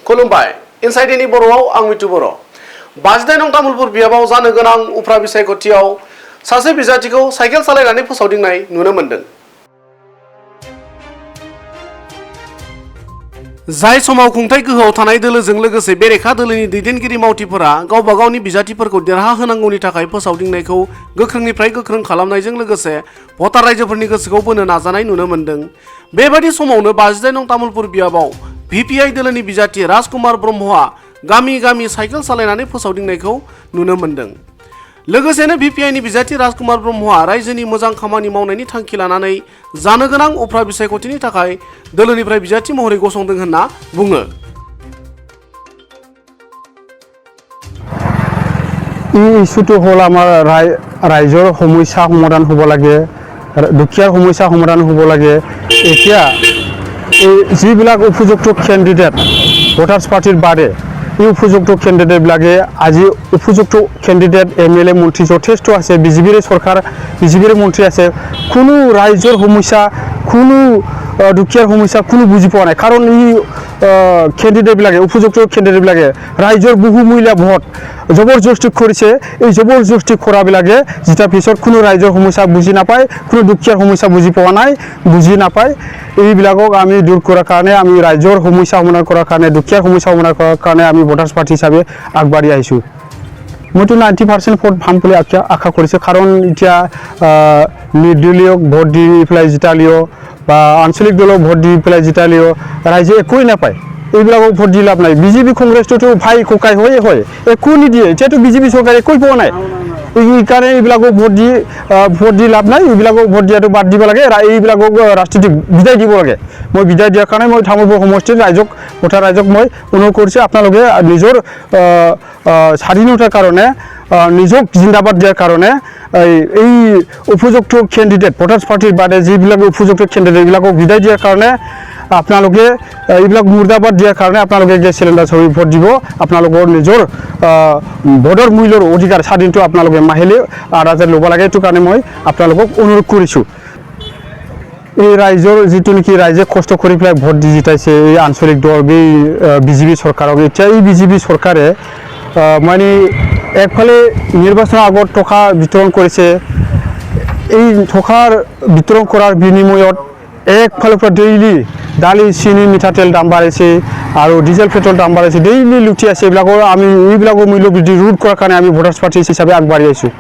खुलुमबाय inside any बर'आव आं मिथु बर'। 59 नं तामुलपुर बियाबाव जानो गोनां उफ्रा बिसायख'थियाव सासे बिजाथिखौ साइकेल सालायनानै फोसावदिंनाय नुनो मोन्दों। जाय समाव खुंथाय गोहोआव थानाय दोलोजों लोगोसे बेरेखा दोलोनि दैदेनगिरि मावथिफोरा गावबा गावनि बिजाथिफोरखौ देरहा होनांगौनि थाखाय फोसावदिंनायखौ गोख्रोंनिफ्राय गोख्रों खालामनायजों लोगोसे भटार रायजोफोरनि गोसोखौ बोनो नाजानाय नुनो मोन्दों। बेबायदि समावनो 59 नं तामुलपुर बियाबाव भिपिआइ दोलोनि बिजाथि राजकुमार ब्रह्मआ गामि गामि साइकेल सालायनानै फोसावदिंनायखौ नुनो मोन्दों। लोगोसेनो भिपिआइनि बिजाथि राजकुमार ब्रह्मआ रायजोनि मोजां खामानि मावनायनि थांखि लानानै जानो गोनां उफ्रा बिसायख'थिनि थाखाय दोलोनिफ्राय बिजाथि महरै गसंदों होनना बुङो। ইস্যুটো হ'ল আমাৰ ৰাইজৰ সমস্যা সমাধান হ'ব লাগে, দুখীয়াৰ সমস্যা সমাধান হ'ব লাগে। এতিয়া এই যিবিলাক উপযুক্ত কেণ্ডিডেট ভোটাৰ্ছ পাৰ্টিৰ বাদে এই উপযুক্ত কেণ্ডিডেটবিলাকে আজি উপযুক্ত কেণ্ডিডেট MLA মন্ত্ৰী যথেষ্ট আছে, বিজেপিৰ চৰকাৰ বিজেপিৰ মন্ত্ৰী আছে। কোনো ৰাইজৰ সমস্যা কোনো দুখীয়াৰ সমস্যা কোনো বুজি পোৱা নাই। কাৰণ এই কেণ্ডিডেটবিলাকে উপযুক্ত কেণ্ডিডেটবিলাকে ৰাইজৰ বহুমূলীয়া ভোট জবৰদস্তি কৰিছে। এই জবৰদস্তি কৰাবিলাকে যেতিয়া পিছত কোনো ৰাইজৰ সমস্যা বুজি নাপায়, কোনো দুখীয়াৰ সমস্যা বুজি পোৱা নাই, বুজি নাপায়, এইবিলাকক আমি দূৰ কৰাৰ কাৰণে আমি ৰাইজৰ সমস্যা সমাধান কৰাৰ কাৰণে দুখীয়াৰ সমস্যা সমাধান কৰাৰ কাৰণে আমি ভোটাৰ্ছ পাৰ্টি হিচাপে আগবাঢ়ি আহিছোঁ। মইতো 90% ভোট পাম বুলি আশা কৰিছোঁ। কাৰণ এতিয়া নিৰ্দলীয়ক ভোট দি পেলাই জিতালিও বা আঞ্চলিক দলক ভোট দি পেলাই জিতালিও ৰাইজে একোৱেই নাপায়। এইবিলাকক ভোট দি লাভ নাই। বিজেপি কংগ্ৰেছটোতো ভাই ককাই হয়ে হয়, একো নিদিয়ে। এতিয়াতো বিজেপি চৰকাৰে একোৱেই পোৱা নাই। এইকাৰণে এইবিলাকক ভোট দি লাভ নাই। এইবিলাকক ভোট দিয়াটো বাদ দিব লাগে, এইবিলাকক ৰাজনীতি বিদায় দিব লাগে। মই বিদায় দিয়াৰ কাৰণে মই তামুলপুৰ সমষ্টিৰ ৰাইজক ভোটাৰ ৰাইজক মই অনুৰোধ কৰিছোঁ, আপোনালোকে নিজৰ স্বাধীনতাৰ কাৰণে নিজক জিন্দাবাদ দিয়াৰ কাৰণে এই উপযুক্ত কেণ্ডিডেট ভোটাৰ্ছ পাৰ্টিৰ বাদে যিবিলাক উপযুক্ত কেণ্ডিডেট এইবিলাকক বিদায় দিয়াৰ কাৰণে আপোনালোকে এইবিলাক মুৰ্দাবাদ দিয়াৰ কাৰণে আপোনালোকে গেছ চিলিণ্ডাৰ ছবি ভোট দিব। আপোনালোকৰ নিজৰ ভোটৰ মূল্যৰ অধিকাৰ স্বাধীনটো আপোনালোকে মাহিলী আদাতে ল'ব লাগে। এইটো কাৰণে মই আপোনালোকক অনুৰোধ কৰিছোঁ। এই ৰাইজৰ যিটো নেকি ৰাইজে কষ্ট কৰি পেলাই ভোট দি জিতাইছে এই আঞ্চলিক দল এই বিজেপি চৰকাৰক, এতিয়া এই বিজেপি চৰকাৰে মানে একফালে নিৰ্বাচনৰ আগত টকা বিতৰণ কৰিছে। এই টকাৰ বিতৰণ কৰাৰ বিনিময়ত একফালৰ পৰা ডেইলি দালি চেনি মিঠাতেল দাম বাঢ়িছে আৰু ডিজেল পেট্ৰল দাম বাঢ়িছে, ডেইলি লুটি আছে। এইবিলাকৰ মূল্য বৃদ্ধি ৰোধ কৰাৰ কাৰণে আমি ভোটাৰ্ছ পাৰ্টি হিচাপে আগবাঢ়ি আহিছোঁ।